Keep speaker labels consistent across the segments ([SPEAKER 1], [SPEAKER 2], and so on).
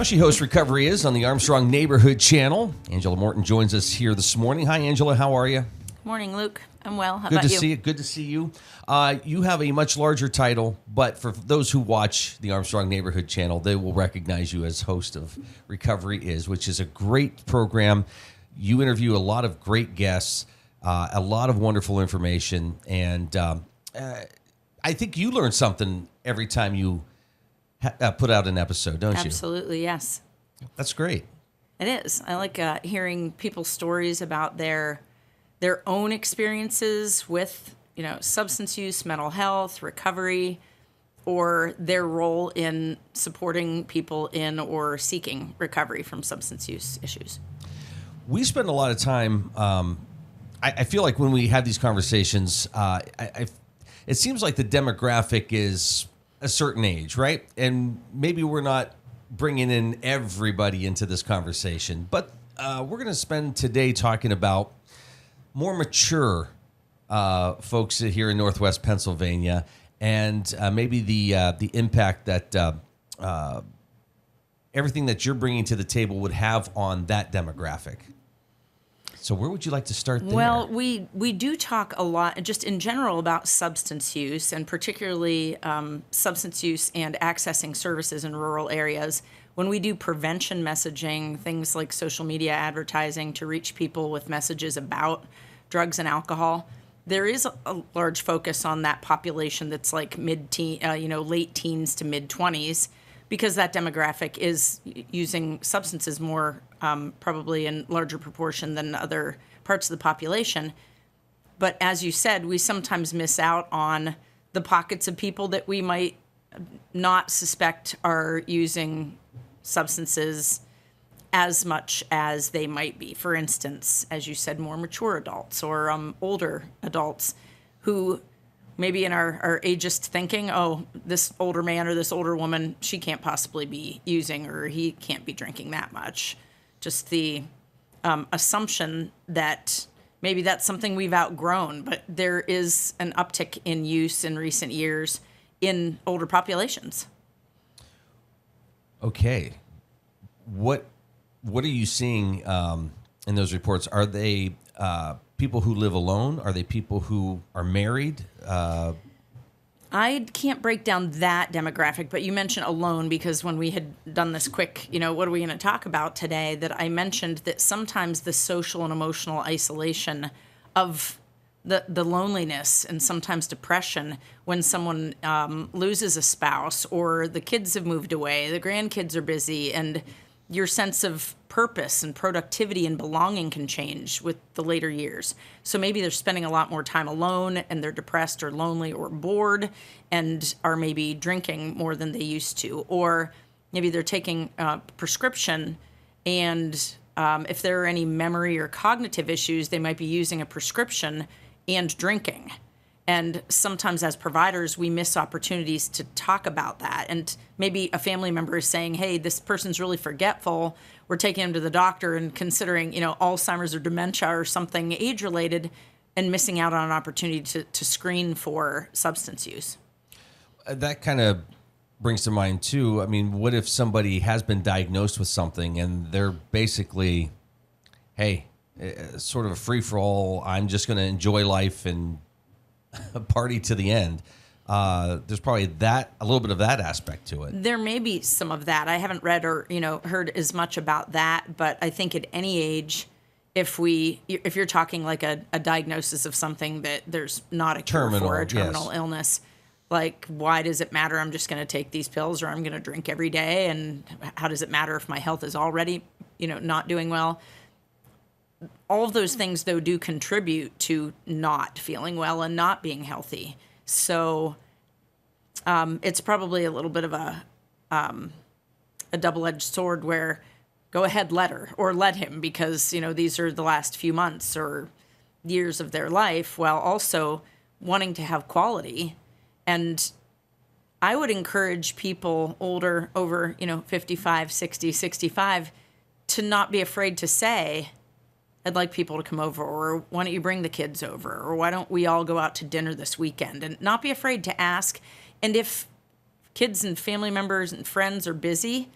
[SPEAKER 1] She hosts Recovery Is on the Armstrong Neighborhood Channel. Angela Morton joins us here this morning. Hi, Angela. How are you?
[SPEAKER 2] Morning, Luke. I'm well. How
[SPEAKER 1] Good
[SPEAKER 2] about
[SPEAKER 1] to
[SPEAKER 2] you?
[SPEAKER 1] see you. Good to see you. You have a much larger title, but for those who watch the Armstrong Neighborhood Channel, they will recognize you as host of Recovery Is, which is a great program. You interview a lot of great guests, a lot of wonderful information, and I think you learn something every time you put out an episode, don't you?
[SPEAKER 2] Absolutely, yes.
[SPEAKER 1] That's great.
[SPEAKER 2] It is. I like hearing people's stories about their own experiences with, substance use, mental health, recovery, or their role in supporting people in or seeking recovery from substance use issues.
[SPEAKER 1] We spend a lot of time. I feel like when we have these conversations, it seems like the demographic is a certain age, right? And maybe we're not bringing in everybody into this conversation, but we're going to spend today talking about more mature folks here in Northwest Pennsylvania, and maybe the impact that everything that you're bringing to the table would have on that demographic. So where would you like to start there?
[SPEAKER 2] Well, we do talk a lot, just in general, about substance use, and particularly substance use and accessing services in rural areas. When we do prevention messaging, things like social media advertising to reach people with messages about drugs and alcohol, there is a large focus on that population that's like late teens to mid-20s, because that demographic is using substances more probably in larger proportion than other parts of the population. But as you said, we sometimes miss out on the pockets of people that we might not suspect are using substances as much as they might be. For instance, as you said, more mature adults or older adults who maybe in our ageist thinking, oh, this older man or this older woman, she can't possibly be using, or he can't be drinking that much. Just the assumption that maybe that's something we've outgrown, but there is an uptick in use in recent years in older populations.
[SPEAKER 1] Okay. What are you seeing in those reports? Are they people who live alone? Are they people who are married?
[SPEAKER 2] I can't break down that demographic, but you mentioned alone, because when we had done this quick, what are we going to talk about today, that I mentioned that sometimes the social and emotional isolation of the loneliness and sometimes depression when someone loses a spouse, or the kids have moved away, the grandkids are busy, and your sense of purpose and productivity and belonging can change with the later years. So maybe they're spending a lot more time alone, and they're depressed or lonely or bored, and are maybe drinking more than they used to. Or maybe they're taking a prescription, and if there are any memory or cognitive issues, they might be using a prescription and drinking. And sometimes as providers, we miss opportunities to talk about that. And maybe a family member is saying, hey, this person's really forgetful. We're taking them to the doctor and considering, Alzheimer's or dementia or something age-related, and missing out on an opportunity to screen for substance use.
[SPEAKER 1] That kind of brings to mind, too, I mean, what if somebody has been diagnosed with something and they're basically, hey, sort of a free-for-all, I'm just going to enjoy life and party to the end. There's probably a little bit of that aspect to it.
[SPEAKER 2] There may be some of that. I haven't read or heard as much about that, but I think at any age, if you're talking like a diagnosis of something that there's not a cure for, a terminal illness, like, why does it matter? I'm just going to take these pills, or I'm going to drink every day, and how does it matter if my health is already not doing well? All of those things, though, do contribute to not feeling well and not being healthy. So it's probably a little bit of a double-edged sword, where go ahead, let her or let him, because, these are the last few months or years of their life, while also wanting to have quality. And I would encourage people older, over, 55, 60, 65, to not be afraid to say, I'd like people to come over, or why don't you bring the kids over, or why don't we all go out to dinner this weekend, and not be afraid to ask. And if kids and family members and friends are busy,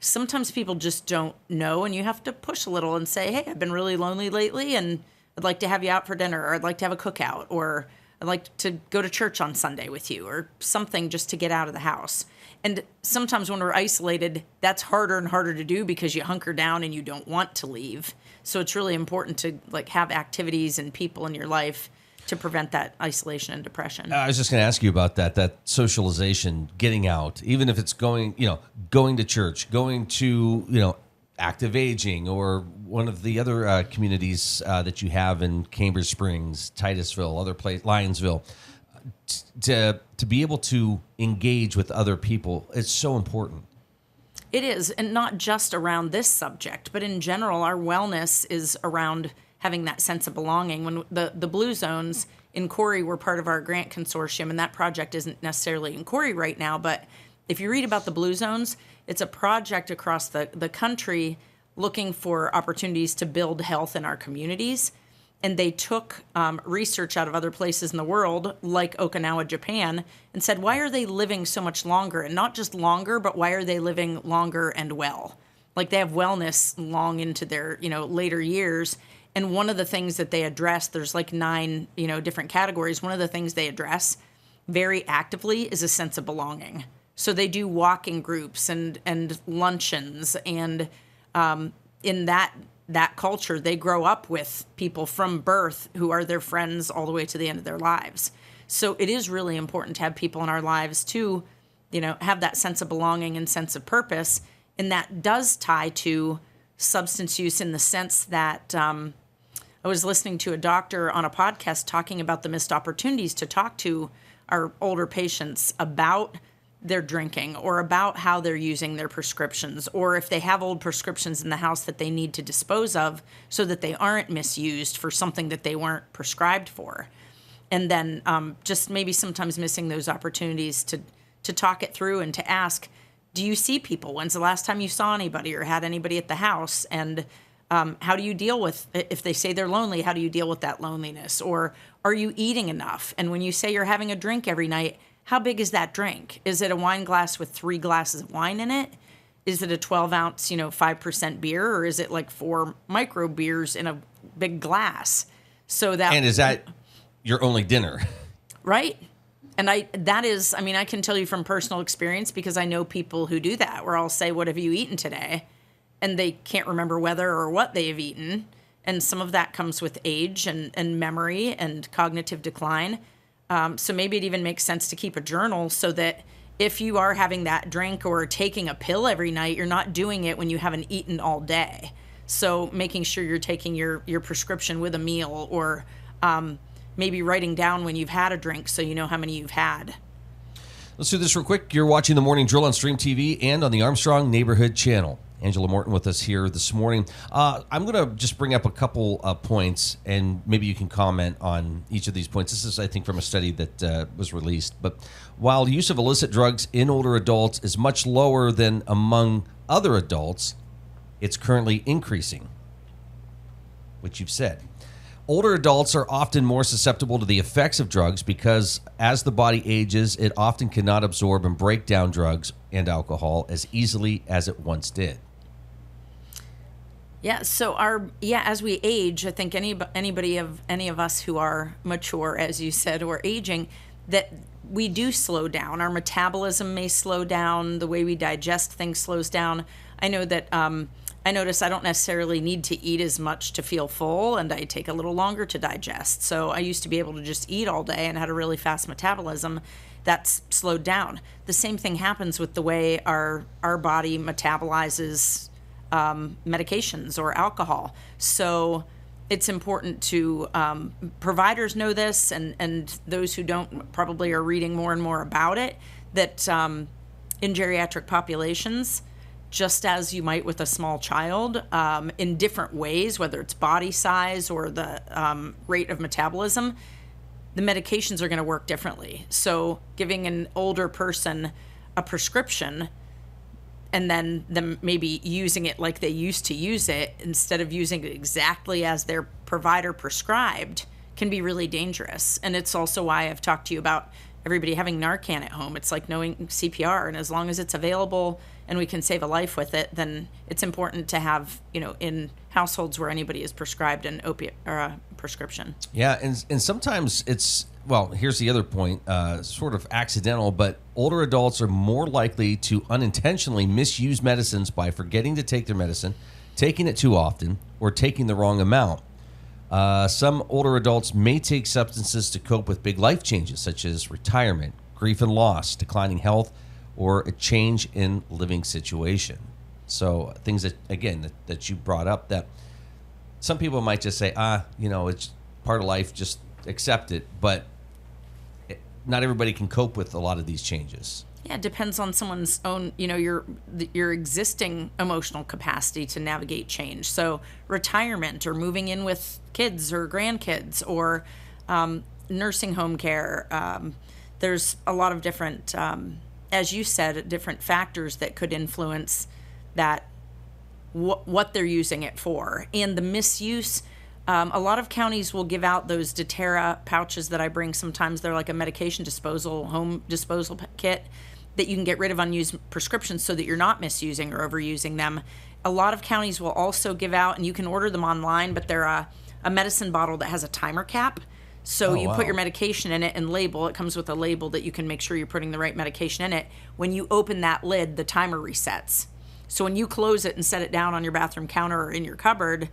[SPEAKER 2] sometimes people just don't know, and you have to push a little and say, hey, I've been really lonely lately, and I'd like to have you out for dinner, or I'd like to have a cookout, or I'd like to go to church on Sunday with you, or something just to get out of the house. And sometimes when we're isolated, that's harder and harder to do because you hunker down and you don't want to leave. So it's really important to like have activities and people in your life to prevent that isolation and depression.
[SPEAKER 1] I was just going to ask you about that socialization, getting out, even if it's going to church, going to, active aging, or one of the other communities that you have in Cambridge Springs, Titusville, other place, Lyonsville, to be able to engage with other people. It's so important.
[SPEAKER 2] It is, and not just around this subject, but in general, our wellness is around having that sense of belonging. When the Blue Zones in Corey were part of our grant consortium, and that project isn't necessarily in Corey right now, but if you read about the Blue Zones, it's a project across the country looking for opportunities to build health in our communities. And they took research out of other places in the world, like Okinawa, Japan, and said, why are they living so much longer? And not just longer, but why are they living longer and well? Like they have wellness long into their, later years. And one of the things that they address, there's like 9, different categories. One of the things they address very actively is a sense of belonging. So they do walking groups and luncheons, and in that culture, they grow up with people from birth who are their friends all the way to the end of their lives. So it is really important to have people in our lives to, have that sense of belonging and sense of purpose. And that does tie to substance use in the sense that I was listening to a doctor on a podcast talking about the missed opportunities to talk to our older patients about their drinking, or about how they're using their prescriptions, or if they have old prescriptions in the house that they need to dispose of so that they aren't misused for something that they weren't prescribed for. And then just maybe sometimes missing those opportunities to talk it through and to ask, do you see people? When's the last time you saw anybody or had anybody at the house? And how do you deal with, if they say they're lonely, how do you deal with that loneliness? Or are you eating enough? And when you say you're having a drink every night, how big is that drink? Is it a wine glass with 3 glasses of wine in it? Is it a 12-ounce, 5% beer? Or is it like 4 micro beers in a big glass? And
[SPEAKER 1] is that your only dinner?
[SPEAKER 2] Right. And I can tell you from personal experience, because I know people who do that, where I'll say, what have you eaten today? And they can't remember whether or what they have eaten. And some of that comes with age and memory and cognitive decline. So maybe it even makes sense to keep a journal so that if you are having that drink or taking a pill every night, you're not doing it when you haven't eaten all day. So making sure you're taking your prescription with a meal, or maybe writing down when you've had a drink so you know how many you've had.
[SPEAKER 1] Let's do this real quick. You're watching The Morning Drill on Stream TV and on the Armstrong Neighborhood Channel. Angela Morton with us here this morning. I'm going to just bring up a couple points, and maybe you can comment on each of these points. This is, I think, from a study that was released. But while the use of illicit drugs in older adults is much lower than among other adults, it's currently increasing, which you've said. Older adults are often more susceptible to the effects of drugs because as the body ages, it often cannot absorb and break down drugs and alcohol as easily as it once did.
[SPEAKER 2] Yeah. So as we age, I think any of us who are mature, as you said, or aging, that we do slow down. Our metabolism may slow down. The way we digest things slows down. I know that I notice I don't necessarily need to eat as much to feel full, and I take a little longer to digest. So I used to be able to just eat all day and had a really fast metabolism. That's slowed down. The same thing happens with the way our body metabolizes medications or alcohol. So it's important to, providers know this, and those who don't probably are reading more and more about it, that in geriatric populations, just as you might with a small child, in different ways, whether it's body size or the rate of metabolism, the medications are going to work differently. So giving an older person a prescription and then them maybe using it like they used to use it instead of using it exactly as their provider prescribed can be really dangerous. And it's also why I've talked to you about everybody having Narcan at home. It's like knowing CPR, and as long as it's available and we can save a life with it, then it's important to have, in households where anybody is prescribed an opiate or a prescription.
[SPEAKER 1] Yeah, and sometimes it's, well, here's the other point, sort of accidental, but older adults are more likely to unintentionally misuse medicines by forgetting to take their medicine, taking it too often, or taking the wrong amount. Some older adults may take substances to cope with big life changes, such as retirement, grief and loss, declining health, or a change in living situation. So things that, again, that you brought up, that some people might just say, it's part of life, just accept it. But not everybody can cope with a lot of these changes.
[SPEAKER 2] Yeah, it depends on someone's own, your existing emotional capacity to navigate change. So retirement or moving in with kids or grandkids or nursing home care. There's a lot of different, as you said, different factors that could influence that, what they're using it for. And the misuse, a lot of counties will give out those doTERRA pouches that I bring. Sometimes they're like a medication disposal, home disposal kit that you can get rid of unused prescriptions so that you're not misusing or overusing them. A lot of counties will also give out, and you can order them online, but they're a medicine bottle that has a timer cap. So you put your medication in it and label. It comes with a label that you can make sure you're putting the right medication in it. When you open that lid, the timer resets. So when you close it and set it down on your bathroom counter or in your cupboard,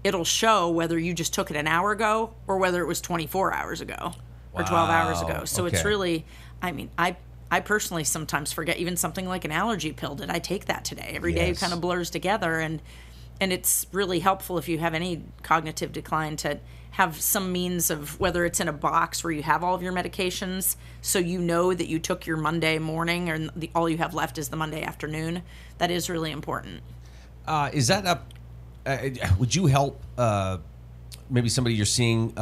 [SPEAKER 2] it'll show whether you just took it an hour ago or whether it was 24 hours ago or 12 hours ago. So it's really, I personally sometimes forget even something like an allergy pill. Did I take that today? Every day kind of blurs together, and it's really helpful if you have any cognitive decline to have some means of, whether it's in a box where you have all of your medications so you know that you took your Monday morning and all you have left is the Monday afternoon. That is really important.
[SPEAKER 1] Is that would you help maybe somebody you're seeing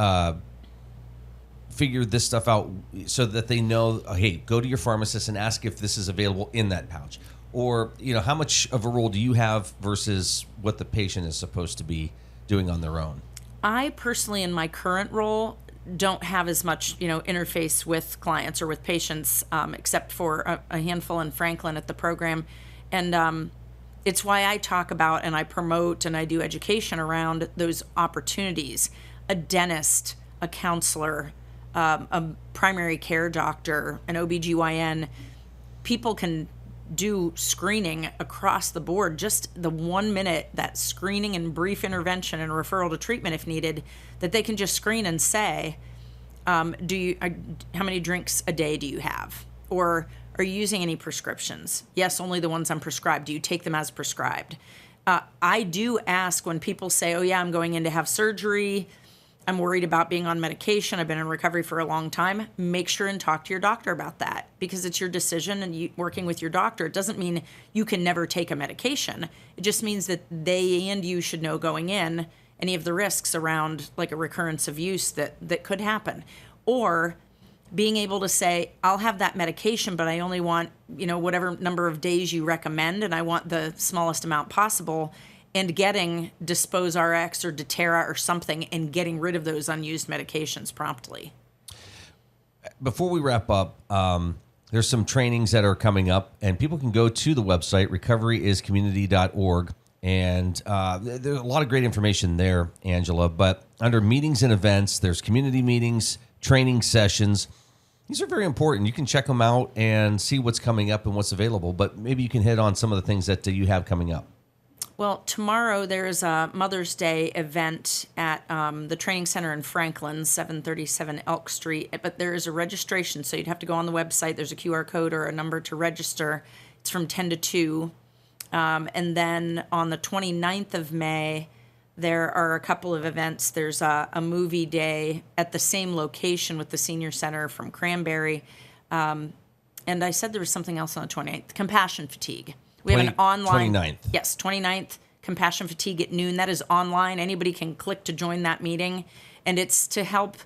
[SPEAKER 1] figure this stuff out so that they know, hey, go to your pharmacist and ask if this is available in that pouch? Or, how much of a role do you have versus what the patient is supposed to be doing on their own?
[SPEAKER 2] I personally, in my current role, don't have as much, interface with clients or with patients, except for a handful in Franklin at the program. And it's why I talk about and I promote and I do education around those opportunities. A dentist, a counselor, a primary care doctor, an OBGYN, people can do screening across the board. Just the 1 minute, that screening and brief intervention and referral to treatment if needed, that they can just screen and say, how many drinks a day do you have? Or are you using any prescriptions? Yes, only the ones I'm prescribed. Do you take them as prescribed? I do ask when people say, oh yeah, I'm going in to have surgery, I'm worried about being on medication, I've been in recovery for a long time, make sure and talk to your doctor about that, because it's your decision and you working with your doctor. It doesn't mean you can never take a medication. It just means that they and you should know going in any of the risks around like a recurrence of use that could happen. Or being able to say, I'll have that medication, but I only want, whatever number of days you recommend, and I want the smallest amount possible, and getting Dispose RX or doTERRA or something and getting rid of those unused medications promptly.
[SPEAKER 1] Before we wrap up, there's some trainings that are coming up, and people can go to the website, recoveryiscommunity.org, and there's a lot of great information there, Angela. But under meetings and events, there's community meetings, training sessions. These are very important. You can check them out and see what's coming up and what's available, but maybe you can hit on some of the things that you have coming up.
[SPEAKER 2] Well, tomorrow there's a Mother's Day event at the training center in Franklin, 737 Elk Street. But there is a registration, so you'd have to go on the website. There's a QR code or a number to register. It's from 10 to 2. And then on the 29th of May, there are a couple of events. There's a movie day at the same location with the senior center from Cranberry. And I said there was something else on the 28th, Compassion Fatigue. We have an online...
[SPEAKER 1] 29th.
[SPEAKER 2] Yes, 29th, Compassion Fatigue at noon. That is online. Anybody can click to join that meeting. And it's to help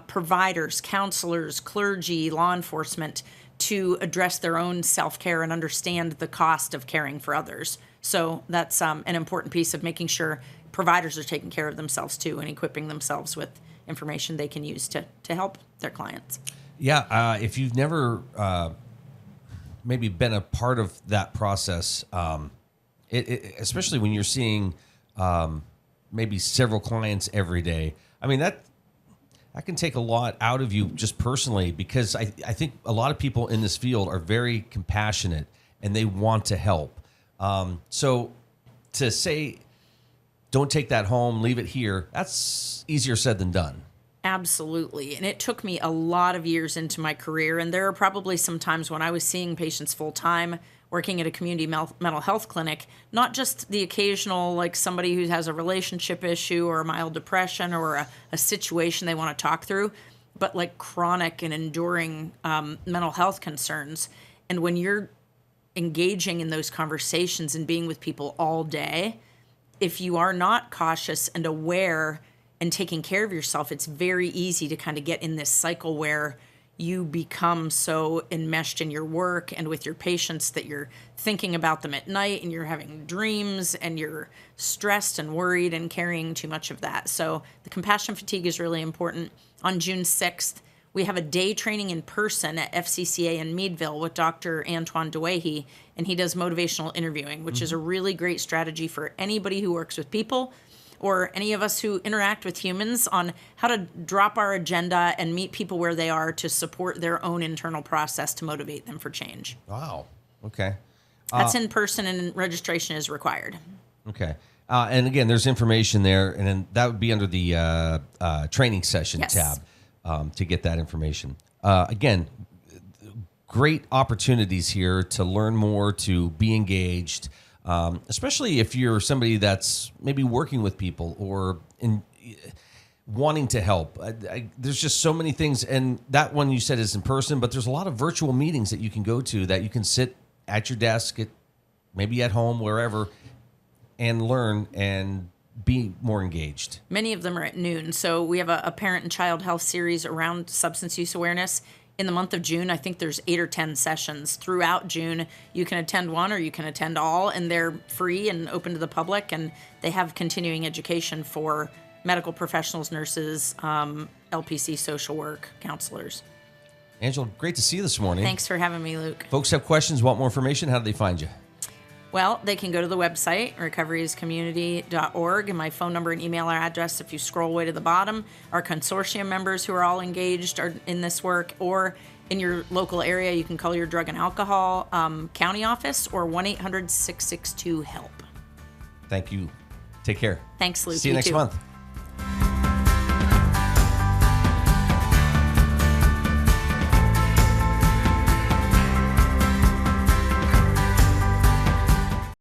[SPEAKER 2] providers, counselors, clergy, law enforcement to address their own self-care and understand the cost of caring for others. So that's an important piece of making sure providers are taking care of themselves too and equipping themselves with information they can use to help their clients.
[SPEAKER 1] Yeah, if you've never maybe been a part of that process, especially when you're seeing maybe several clients every day. I mean, that can take a lot out of you just personally, because I think a lot of people in this field are very compassionate and they want to help. So to say, don't take that home, leave it here, that's easier said than done.
[SPEAKER 2] Absolutely. And it took me a lot of years into my career. And there are probably some times when I was seeing patients full time, working at a community mental health clinic, not just the occasional, like somebody who has a relationship issue or a mild depression or a situation they want to talk through, but like chronic and enduring mental health concerns. And when you're engaging in those conversations and being with people all day, if you are not cautious and aware and taking care of yourself, it's very easy to kind of get in this cycle where you become so enmeshed in your work and with your patients that you're thinking about them at night and you're having dreams and you're stressed and worried and carrying too much of that. So the compassion fatigue is really important. On June 6th, we have a day training in person at FCCA in Meadville with Dr. Antoine Dewey, and he does motivational interviewing, which is a really great strategy for anybody who works with people or any of us who interact with humans on how to drop our agenda and meet people where they are to support their own internal process to motivate them for change.
[SPEAKER 1] Wow. Okay.
[SPEAKER 2] That's in person and registration is required.
[SPEAKER 1] Okay. And again, there's information there, and then that would be under the training session tab to get that information. Again, great opportunities here to learn more, to be engaged, especially if you're somebody that's maybe working with people or wanting to help. There's just so many things, and that one you said is in person, but there's a lot of virtual meetings that you can go to that you can sit at your desk, maybe at home, wherever, and learn and be more engaged.
[SPEAKER 2] Many of them are at noon. So we have a parent and child health series around substance use awareness. In the month of June, I think there's 8 or 10 sessions throughout June. You can attend one or you can attend all, and they're free and open to the public, and they have continuing education for medical professionals, nurses, LPC, social work, counselors.
[SPEAKER 1] Angela, great to see you this morning.
[SPEAKER 2] Thanks for having me, Luke.
[SPEAKER 1] Folks have questions, want more information, how do they find you?
[SPEAKER 2] Well, they can go to the website, recoveryiscommunity.org, and my phone number and email address, if you scroll way to the bottom. Our consortium members who are all engaged are in this work, or in your local area, you can call your drug and alcohol county office or 1-800-662-HELP.
[SPEAKER 1] Thank you. Take care.
[SPEAKER 2] Thanks, Luke.
[SPEAKER 1] See you next month.